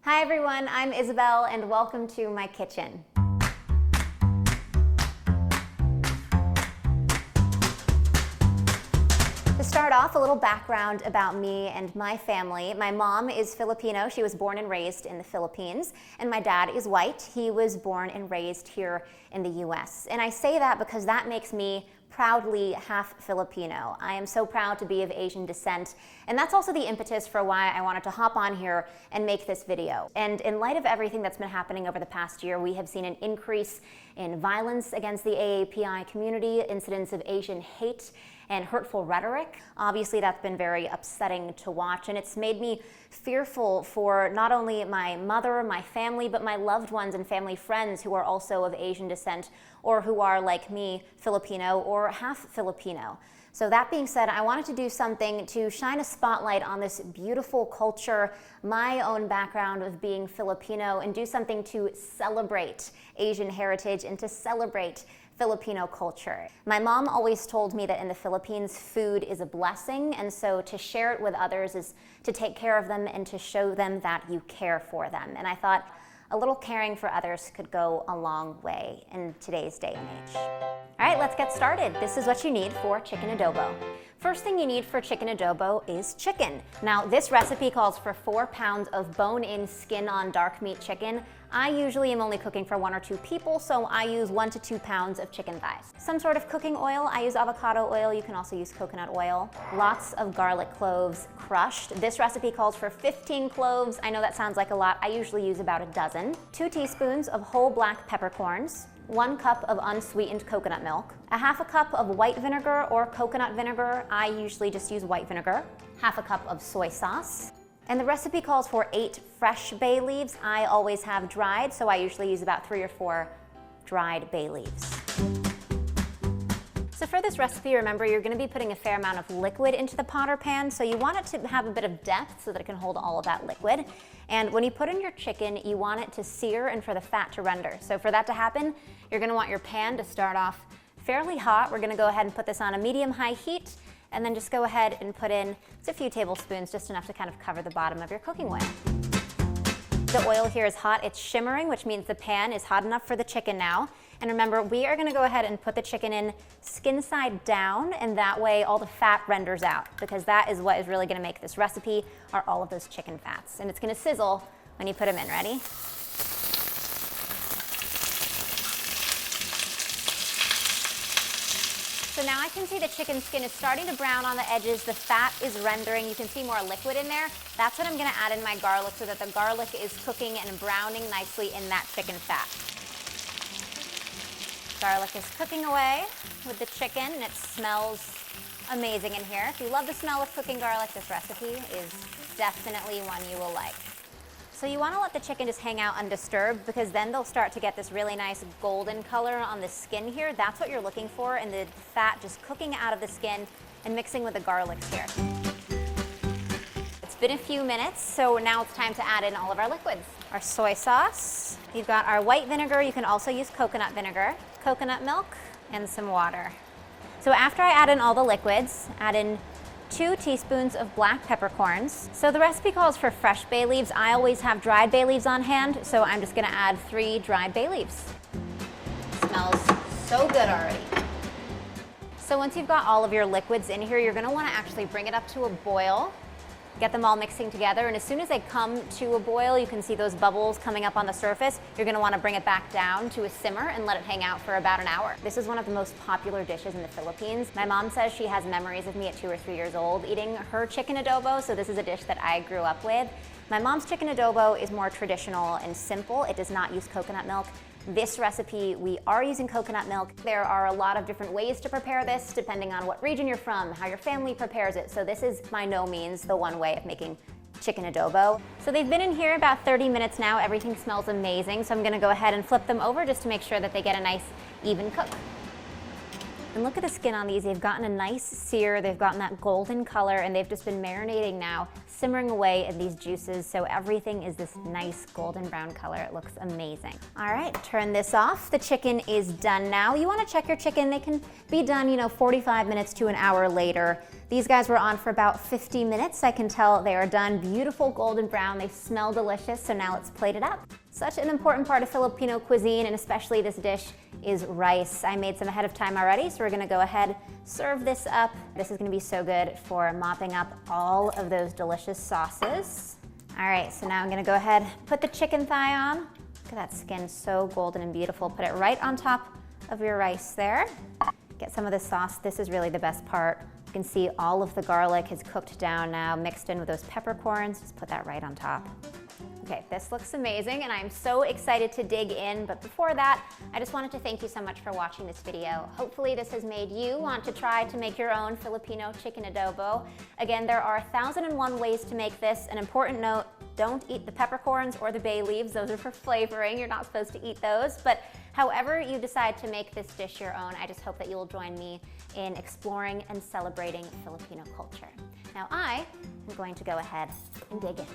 Hi everyone, I'm Isabel and welcome to my kitchen. To start off, a little background about me and my family. My mom is Filipino. She was born and raised in the Philippines. And my dad is white. He was born and raised here in the US. And I say that because that makes me proudly half Filipino. I am so proud to be of Asian descent, and that's also the impetus for why I wanted to hop on here and make this video. And in light of everything that's been happening over the past year, we have seen an increase in violence against the AAPI community, incidents of Asian hate and hurtful rhetoric. Obviously, that's been very upsetting to watch, and it's made me fearful for not only my mother, my family, but my loved ones and family friends who are also of Asian descent or who are, like me, Filipino or half Filipino. So that being said, I wanted to do something to shine a spotlight on this beautiful culture, my own background of being Filipino, and do something to celebrate Asian heritage and to celebrate Filipino culture. My mom always told me that in the Philippines, food is a blessing, and so to share it with others is to take care of them and to show them that you care for them. And I thought a little caring for others could go a long way in today's day and age. All right, let's get started. This is what you need for chicken adobo. First thing you need for chicken adobo is chicken. Now, this recipe calls for 4 pounds of bone-in, skin-on dark meat chicken. I usually am only cooking for 1 or 2 people, so I use 1 to 2 pounds of chicken thighs. Some sort of cooking oil. I use avocado oil. You can also use coconut oil. Lots of garlic cloves crushed. This recipe calls for 15 cloves. I know that sounds like a lot. I usually use about a dozen. 2 teaspoons of whole black peppercorns. 1 cup of unsweetened coconut milk, a half a cup of white vinegar or coconut vinegar. I usually just use white vinegar, half a cup of soy sauce. And the recipe calls for 8 fresh bay leaves. I always have dried, so I usually use about 3 or 4 dried bay leaves. So for this recipe, remember, you're gonna be putting a fair amount of liquid into the pot or pan, so you want it to have a bit of depth so that it can hold all of that liquid. And when you put in your chicken, you want it to sear and for the fat to render. So for that to happen, you're gonna want your pan to start off fairly hot. We're gonna go ahead and put this on a medium-high heat, and then just go ahead and put in just a few tablespoons, just enough to kind of cover the bottom of your cooking oil. The oil here is hot, it's shimmering, which means the pan is hot enough for the chicken now. And remember, we are gonna go ahead and put the chicken in skin side down, and that way all the fat renders out, because that is what is really gonna make this recipe, are all of those chicken fats. And it's gonna sizzle when you put them in. Ready? So now I can see the chicken skin is starting to brown on the edges. The fat is rendering. You can see more liquid in there. That's what I'm gonna add in my garlic so that the garlic is cooking and browning nicely in that chicken fat. Garlic is cooking away with the chicken, and it smells amazing in here. If you love the smell of cooking garlic, this recipe is definitely one you will like. So you want to let the chicken just hang out undisturbed, because then they'll start to get this really nice golden color on the skin here. That's what you're looking for, and the fat just cooking out of the skin and mixing with the garlics here. It's been a few minutes, so now it's time to add in all of our liquids. Our soy sauce, you've got our white vinegar, you can also use coconut vinegar, coconut milk, and some water. So after I add in all the liquids, add in 2 teaspoons of black peppercorns. So the recipe calls for fresh bay leaves. I always have dried bay leaves on hand, so I'm just gonna add 3 dried bay leaves. Smells so good already. So once you've got all of your liquids in here, you're gonna wanna actually bring it up to a boil. Get them all mixing together, and as soon as they come to a boil, you can see those bubbles coming up on the surface. You're gonna wanna bring it back down to a simmer and let it hang out for about an hour. This is one of the most popular dishes in the Philippines. My mom says she has memories of me at 2 or 3 years old eating her chicken adobo, so this is a dish that I grew up with. My mom's chicken adobo is more traditional and simple. It does not use coconut milk. This recipe, we are using coconut milk. There are a lot of different ways to prepare this, depending on what region you're from, how your family prepares it. So this is by no means the one way of making chicken adobo. So they've been in here about 30 minutes now. Everything smells amazing. So I'm gonna go ahead and flip them over just to make sure that they get a nice, even cook. And look at the skin on these. They've gotten a nice sear, they've gotten that golden color, and they've just been marinating now, simmering away in these juices, so everything is this nice golden brown color. It looks amazing. All right, turn this off. The chicken is done now. You wanna check your chicken. They can be done, 45 minutes to an hour later. These guys were on for about 50 minutes. I can tell they are done. Beautiful golden brown. They smell delicious, so now let's plate it up. Such an important part of Filipino cuisine, and especially this dish, is rice. I made some ahead of time already, so we're gonna go ahead, serve this up. This is gonna be so good for mopping up all of those delicious sauces. All right, so now I'm gonna go ahead, put the chicken thigh on. Look at that skin, so golden and beautiful. Put it right on top of your rice there. Get some of the sauce. This is really the best part. You can see all of the garlic has cooked down now, mixed in with those peppercorns. Just put that right on top. Okay, this looks amazing, and I'm so excited to dig in, but before that, I just wanted to thank you so much for watching this video. Hopefully this has made you want to try to make your own Filipino chicken adobo. Again, there are 1,001 ways to make this. An important note, don't eat the peppercorns or the bay leaves. Those are for flavoring. You're not supposed to eat those, but however you decide to make this dish your own, I just hope that you will join me in exploring and celebrating Filipino culture. Now I am going to go ahead and dig in.